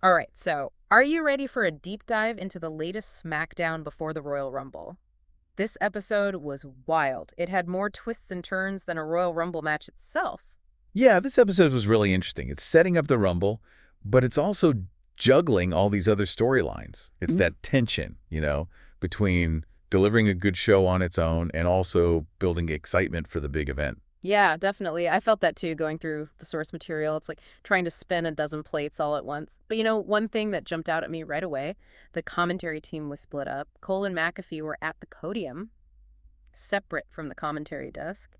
All right, so are you ready for a deep dive into the latest SmackDown before the Royal Rumble? This episode was wild. It had more twists and turns than a Royal Rumble match itself. Yeah, this episode was really interesting. It's setting up the Rumble, but it's also juggling all these other storylines. It's that tension, between delivering a good show on its own and also building excitement for the big event. Yeah, definitely. I felt that too going through the source material. It's like trying to spin a dozen plates all at once. But one thing that jumped out at me right away, the commentary team was split up. Cole and McAfee were at the podium, separate from the commentary desk.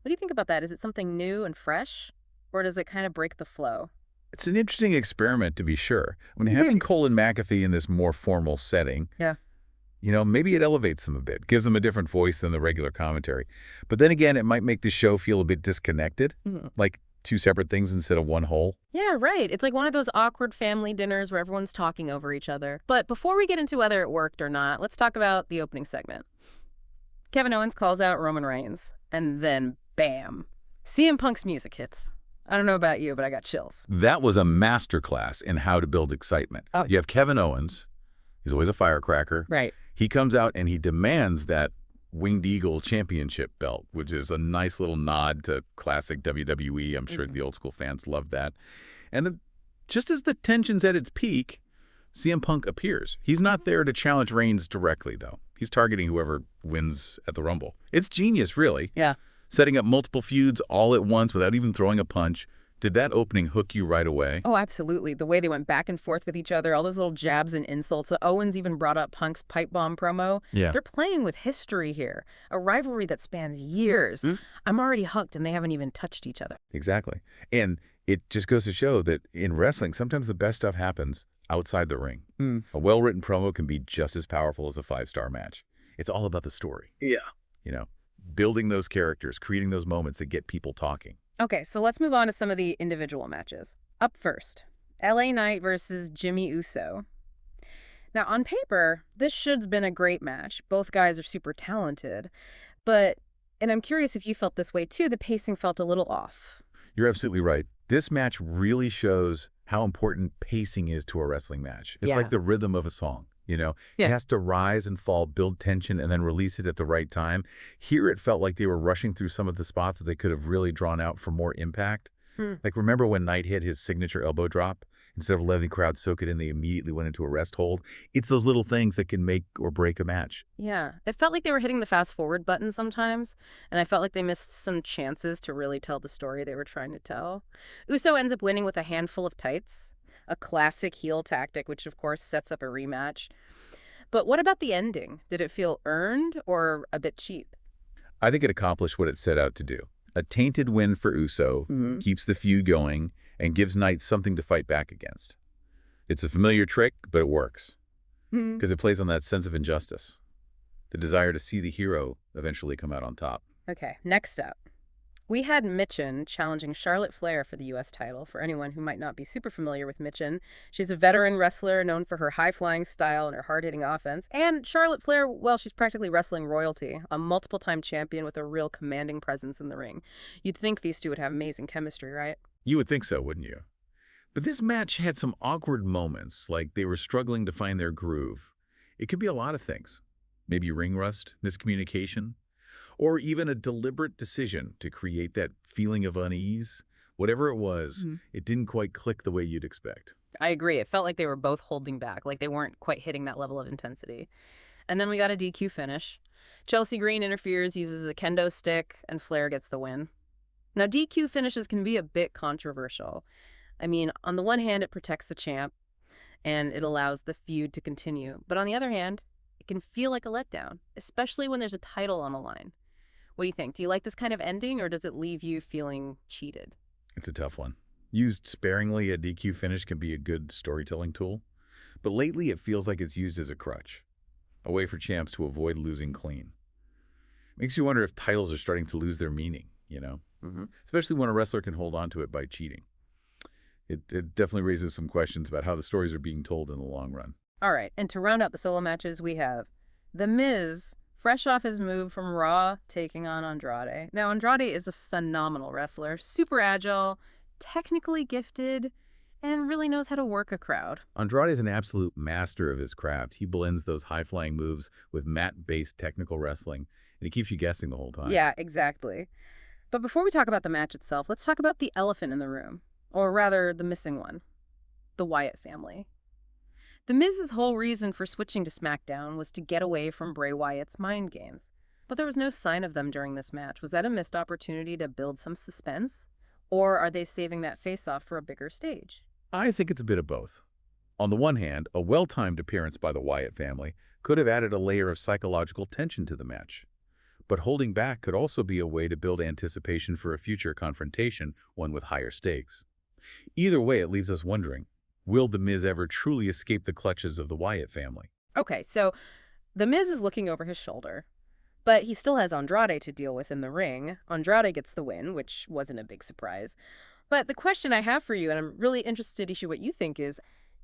What do you think about that? Is it something new and fresh, or does it kind of break the flow? It's an interesting experiment, to be sure. When having Cole and McAfee in this more formal setting, Yeah. maybe it elevates them a bit, gives them a different voice than the regular commentary. But then again, it might make the show feel a bit disconnected, Mhm. like two separate things instead of one whole. Yeah, right. It's like one of those awkward family dinners where everyone's talking over each other. But before we get into whether it worked or not, let's talk about the opening segment. Kevin Owens calls out Roman Reigns, and then bam, CM Punk's music hits. I don't know about you, but I got chills. That was a masterclass in how to build excitement. Oh, You have Kevin Owens. He's always a firecracker. right. He comes out and he demands that Winged Eagle Championship belt, which is a nice little nod to classic WWE. I'm sure the old school fans love that. And then, just as the tension's at its peak, CM Punk appears. He's not there to challenge Reigns directly, though. He's targeting whoever wins at the Rumble. It's genius, really. Yeah. Setting up multiple feuds all at once without even throwing a punch. Did that opening hook you right away? Oh, absolutely. The way they went back and forth with each other, all those little jabs and insults. Owens even brought up Punk's pipe bomb promo. Yeah. They're playing with history here, a rivalry that spans years. Mm. I'm already hooked, and they haven't even touched each other. Exactly. And it just goes to show that in wrestling, sometimes the best stuff happens outside the ring. A well-written promo can be just as powerful as a five-star match. It's all about the story. Yeah. You know, building those characters, creating those moments that get people talking. Okay, so let's move on to some of the individual matches. Up first, LA Knight versus Jimmy Uso. Now, on paper, this should have been a great match. Both guys are super talented. And I'm curious if you felt this way too, the pacing felt a little off. You're absolutely right. This match really shows how important pacing is to a wrestling match. It's Yeah. like the rhythm of a song. Yeah. It has to rise and fall, build tension, and then release it at the right time. Here, it felt like they were rushing through some of the spots that they could have really drawn out for more impact. Like, remember when Knight hit his signature elbow drop? Instead of letting the crowd soak it in, they immediately went into a rest hold. It's those little things that can make or break a match. Yeah, it felt like they were hitting the fast forward button sometimes, and I felt like they missed some chances to really tell the story they were trying to tell. Uso ends up winning with a handful of tights, a classic heel tactic, which of course sets up a rematch. But what about the ending? Did it feel earned or a bit cheap? I think it accomplished what it set out to do. A tainted win for Uso keeps the feud going and gives Knight something to fight back against. It's a familiar trick, but it works because it plays on that sense of injustice, the desire to see the hero eventually come out on top. Okay, next up. We had Michin challenging Charlotte Flair for the U.S. title. For anyone who might not be super familiar with Michin, she's a veteran wrestler known for her high-flying style and her hard-hitting offense. And Charlotte Flair, well, she's practically wrestling royalty, a multiple-time champion with a real commanding presence in the ring. You'd think these two would have amazing chemistry, right? You would think so, wouldn't you? But this match had some awkward moments, like they were struggling to find their groove. It could be a lot of things. Maybe ring rust, miscommunication, or even a deliberate decision to create that feeling of unease. Whatever it was, it didn't quite click the way you'd expect. I agree. It felt like they were both holding back, like they weren't quite hitting that level of intensity. And then we got a DQ finish. Chelsea Green interferes, uses a kendo stick, and Flair gets the win. Now, DQ finishes can be a bit controversial. I mean, on the one hand, it protects the champ, and it allows the feud to continue. But on the other hand, it can feel like a letdown, especially when there's a title on the line. What do you think? Do you like this kind of ending, or does it leave you feeling cheated? It's a tough one. Used sparingly, a DQ finish can be a good storytelling tool. But lately, it feels like it's used as a crutch, a way for champs to avoid losing clean. Makes you wonder if titles are starting to lose their meaning, especially when a wrestler can hold on to it by cheating. It definitely raises some questions about how the stories are being told in the long run. All right, and to round out the solo matches, we have The Miz, fresh off his move from Raw, taking on Andrade. Now, Andrade is a phenomenal wrestler, super agile, technically gifted, and really knows how to work a crowd. Andrade is an absolute master of his craft. He blends those high-flying moves with mat-based technical wrestling, and he keeps you guessing the whole time. Yeah, exactly. But before we talk about the match itself, let's talk about the elephant in the room. Or rather, the missing one. The Wyatt family. The Miz's whole reason for switching to SmackDown was to get away from Bray Wyatt's mind games. But there was no sign of them during this match. Was that a missed opportunity to build some suspense? Or are they saving that face-off for a bigger stage? I think it's a bit of both. On the one hand, a well-timed appearance by the Wyatt family could have added a layer of psychological tension to the match. But holding back could also be a way to build anticipation for a future confrontation, one with higher stakes. Either way, it leaves us wondering, will The Miz ever truly escape the clutches of the Wyatt family? Okay, so The Miz is looking over his shoulder, but he still has Andrade to deal with in the ring. Andrade gets the win, which wasn't a big surprise. But the question I have for you, and I'm really interested to hear what you think, is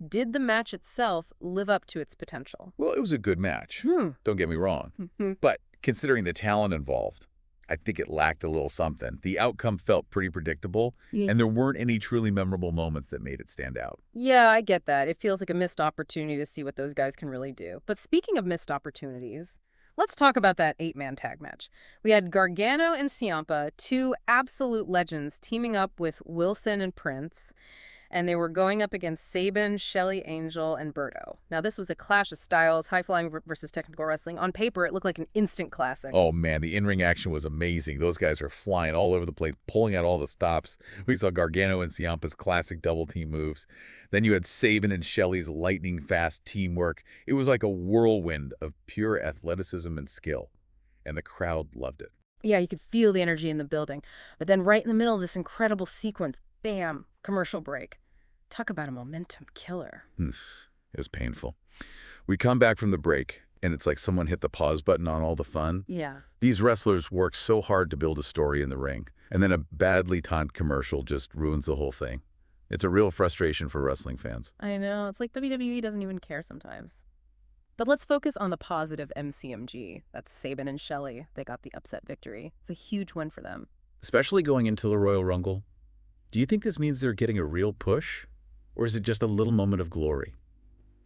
did the match itself live up to its potential? Well, it was a good match. Hmm. Don't get me wrong. But considering the talent involved, I think it lacked a little something. The outcome felt pretty predictable, and there weren't any truly memorable moments that made it stand out. Yeah, I get that. It feels like a missed opportunity to see what those guys can really do. But speaking of missed opportunities, let's talk about that 8-man tag match. We had Gargano and Ciampa, two absolute legends, teaming up with Wilson and Prince, and they were going up against Sabin, Shelley Angel, and Berto. Now, this was a clash of styles, high-flying versus technical wrestling. On paper, it looked like an instant classic. Oh, man, the in-ring action was amazing. Those guys were flying all over the place, pulling out all the stops. We saw Gargano and Ciampa's classic double-team moves. Then you had Sabin and Shelley's lightning-fast teamwork. It was like a whirlwind of pure athleticism and skill, and the crowd loved it. Yeah, you could feel the energy in the building. But then right in the middle of this incredible sequence, bam, commercial break. Talk about a momentum killer. It was painful. We come back from the break, and it's like someone hit the pause button on all the fun. Yeah. These wrestlers work so hard to build a story in the ring, and then a badly timed commercial just ruins the whole thing. It's a real frustration for wrestling fans. I know. It's like WWE doesn't even care sometimes. But let's focus on the positive MCMG. That's Sabin and Shelley. They got the upset victory. It's a huge win for them. Especially going into the Royal Rumble. Do you think this means they're getting a real push? Or is it just a little moment of glory?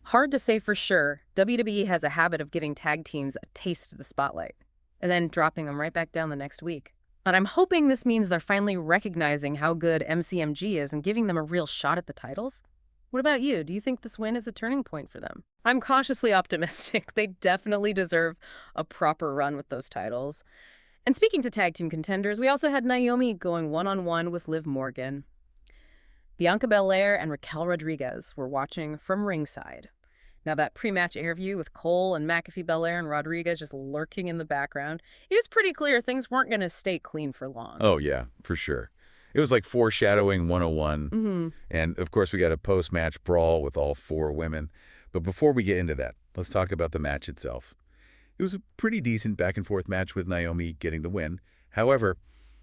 Hard to say for sure. WWE has a habit of giving tag teams a taste of the spotlight and then dropping them right back down the next week. But I'm hoping this means they're finally recognizing how good MCMG is and giving them a real shot at the titles. What about you? Do you think this win is a turning point for them? I'm cautiously optimistic. They definitely deserve a proper run with those titles. And speaking to tag team contenders, we also had Naomi going one-on-one with Liv Morgan. Bianca Belair and Raquel Rodriguez were watching from ringside. Now, that pre-match interview with Cole and McAfee, Belair, and Rodriguez just lurking in the background, it was pretty clear things weren't going to stay clean for long. Oh, yeah, for sure. It was like foreshadowing 101. And, of course, we got a post-match brawl with all four women. But before we get into that, let's talk about the match itself. It was a pretty decent back-and-forth match with Naomi getting the win. However,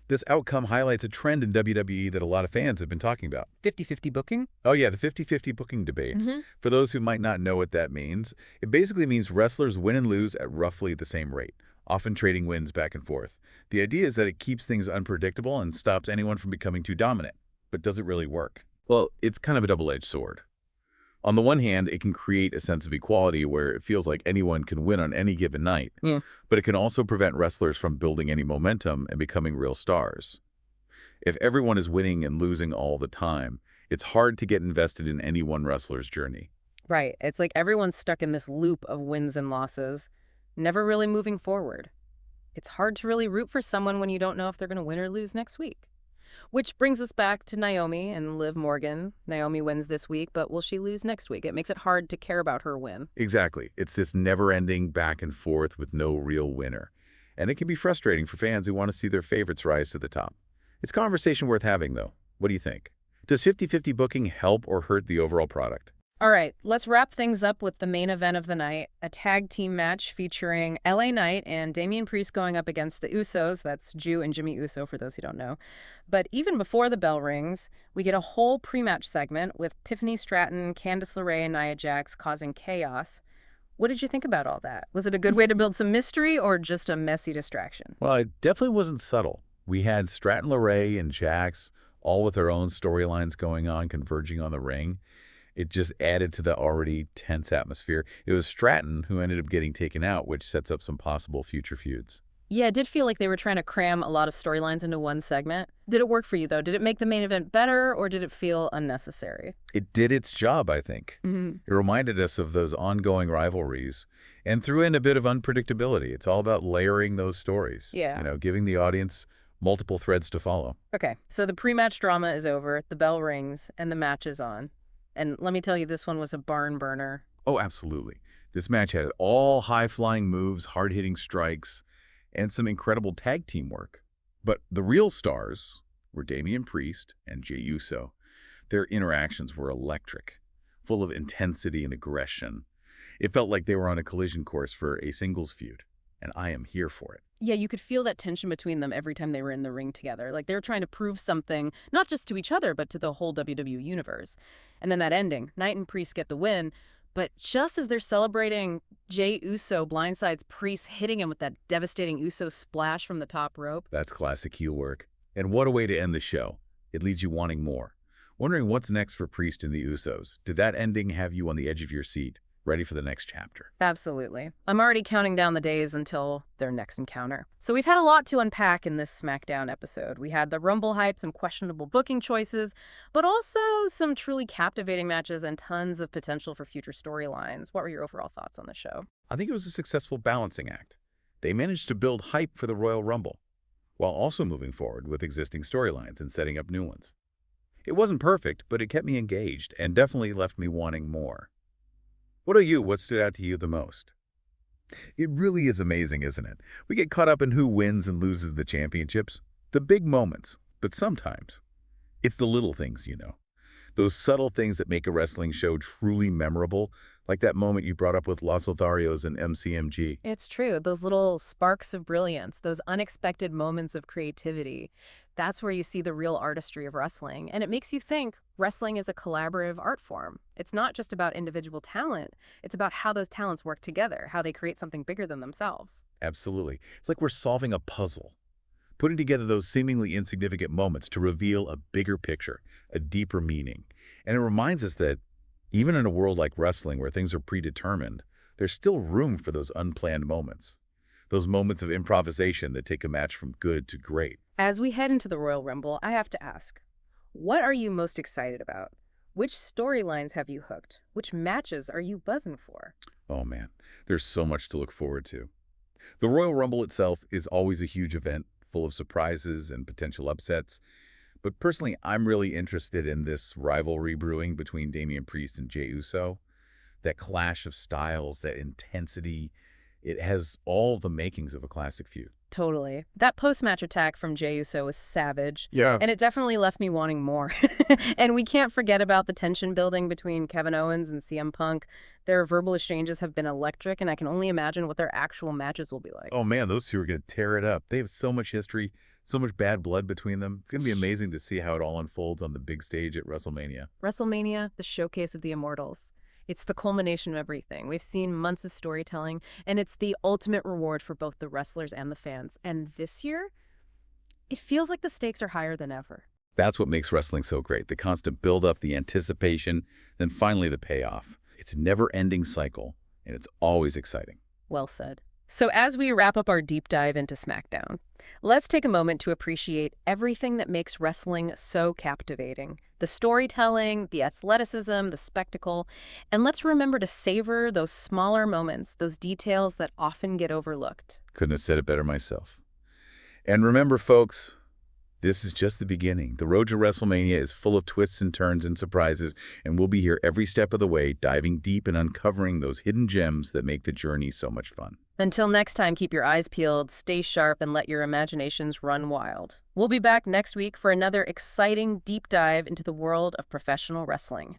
this outcome highlights a trend in WWE that a lot of fans have been talking about. 50-50 booking? Oh, yeah, the 50-50 booking debate. For those who might not know what that means, it basically means wrestlers win and lose at roughly the same rate, often trading wins back and forth. The idea is that it keeps things unpredictable and stops anyone from becoming too dominant. But does it really work? Well, it's kind of a double-edged sword. On the one hand, it can create a sense of equality where it feels like anyone can win on any given night, but it can also prevent wrestlers from building any momentum and becoming real stars. If everyone is winning and losing all the time, it's hard to get invested in any one wrestler's journey. Right. It's like everyone's stuck in this loop of wins and losses, never really moving forward. It's hard to really root for someone when you don't know if they're going to win or lose next week. Which brings us back to Naomi and Liv Morgan. Naomi wins this week, but will she lose next week? It makes it hard to care about her win. Exactly. It's this never-ending back and forth with no real winner. And it can be frustrating for fans who want to see their favorites rise to the top. It's a conversation worth having, though. What do you think? Does 50-50 booking help or hurt the overall product? All right, let's wrap things up with the main event of the night, a tag team match featuring LA Knight and Damian Priest going up against the Usos. That's Drew and Jimmy Uso, for those who don't know. But even before the bell rings, we get a whole pre-match segment with Tiffany Stratton, Candice LeRae, and Nia Jax causing chaos. What did you think about all that? Was it a good way to build some mystery or just a messy distraction? Well, it definitely wasn't subtle. We had Stratton LeRae and Jax all with their own storylines going on, converging on the ring. It just added to the already tense atmosphere. It was Stratton who ended up getting taken out, which sets up some possible future feuds. Yeah, it did feel like they were trying to cram a lot of storylines into one segment. Did it work for you, though? Did it make the main event better, or did it feel unnecessary? It did its job, I think. Hmm. It reminded us of those ongoing rivalries and threw in a bit of unpredictability. It's all about layering those stories, Yeah. giving the audience multiple threads to follow. Okay, so the pre-match drama is over, the bell rings, and the match is on. And let me tell you, this one was a barn burner. Oh, absolutely. This match had all high-flying moves, hard-hitting strikes, and some incredible tag team work. But the real stars were Damian Priest and Jey Uso. Their interactions were electric, full of intensity and aggression. It felt like they were on a collision course for a singles feud, and I am here for it. Yeah, you could feel that tension between them every time they were in the ring together. Like they were trying to prove something, not just to each other, but to the whole WWE universe. And then that ending, Knight and Priest get the win. But just as they're celebrating, Jey Uso blindsides Priest, hitting him with that devastating Uso splash from the top rope. That's classic heel work. And what a way to end the show. It leaves you wanting more. Wondering what's next for Priest and the Usos. Did that ending have you on the edge of your seat, ready for the next chapter? Absolutely. I'm already counting down the days until their next encounter. So we've had a lot to unpack in this SmackDown episode. We had the Rumble hype, some questionable booking choices, but also some truly captivating matches and tons of potential for future storylines. What were your overall thoughts on the show? I think it was a successful balancing act. They managed to build hype for the Royal Rumble, while also moving forward with existing storylines and setting up new ones. It wasn't perfect, but it kept me engaged and definitely left me wanting more. What about you? What stood out to you the most? It really is amazing, isn't it? We get caught up in who wins and loses the championships, the big moments, but sometimes it's the little things. Those subtle things that make a wrestling show truly memorable, like that moment you brought up with Los Lotharios and MCMG. It's true. Those little sparks of brilliance, those unexpected moments of creativity, that's where you see the real artistry of wrestling. And it makes you think wrestling is a collaborative art form. It's not just about individual talent. It's about how those talents work together, how they create something bigger than themselves. Absolutely. It's like we're solving a puzzle, putting together those seemingly insignificant moments to reveal a bigger picture, a deeper meaning. And it reminds us that even in a world like wrestling where things are predetermined, there's still room for those unplanned moments, those moments of improvisation that take a match from good to great. As we head into the Royal Rumble, I have to ask, what are you most excited about? Which storylines have you hooked? Which matches are you buzzing for? Oh man, there's so much to look forward to. The Royal Rumble itself is always a huge event, full of surprises and potential upsets. But personally, I'm really interested in this rivalry brewing between Damian Priest and Jey Uso. That clash of styles, that intensity, it has all the makings of a classic feud. Totally. That post-match attack from Jey Uso was savage. Yeah. And it definitely left me wanting more. And we can't forget about the tension building between Kevin Owens and CM Punk. Their verbal exchanges have been electric, and I can only imagine what their actual matches will be like. Oh man, those two are going to tear it up. They have so much history, so much bad blood between them. It's going to be amazing to see how it all unfolds on the big stage at WrestleMania. WrestleMania, the showcase of the Immortals. It's the culmination of everything. We've seen months of storytelling, and it's the ultimate reward for both the wrestlers and the fans. And this year, it feels like the stakes are higher than ever. That's what makes wrestling so great. The constant build-up, the anticipation, then finally the payoff. It's a never-ending cycle, and it's always exciting. Well said. So as we wrap up our deep dive into SmackDown, let's take a moment to appreciate everything that makes wrestling so captivating. The storytelling, the athleticism, the spectacle, and let's remember to savor those smaller moments, those details that often get overlooked. Couldn't have said it better myself. And remember, folks, this is just the beginning. The road to WrestleMania is full of twists and turns and surprises, and we'll be here every step of the way, diving deep and uncovering those hidden gems that make the journey so much fun. Until next time, keep your eyes peeled, stay sharp, and let your imaginations run wild. We'll be back next week for another exciting deep dive into the world of professional wrestling.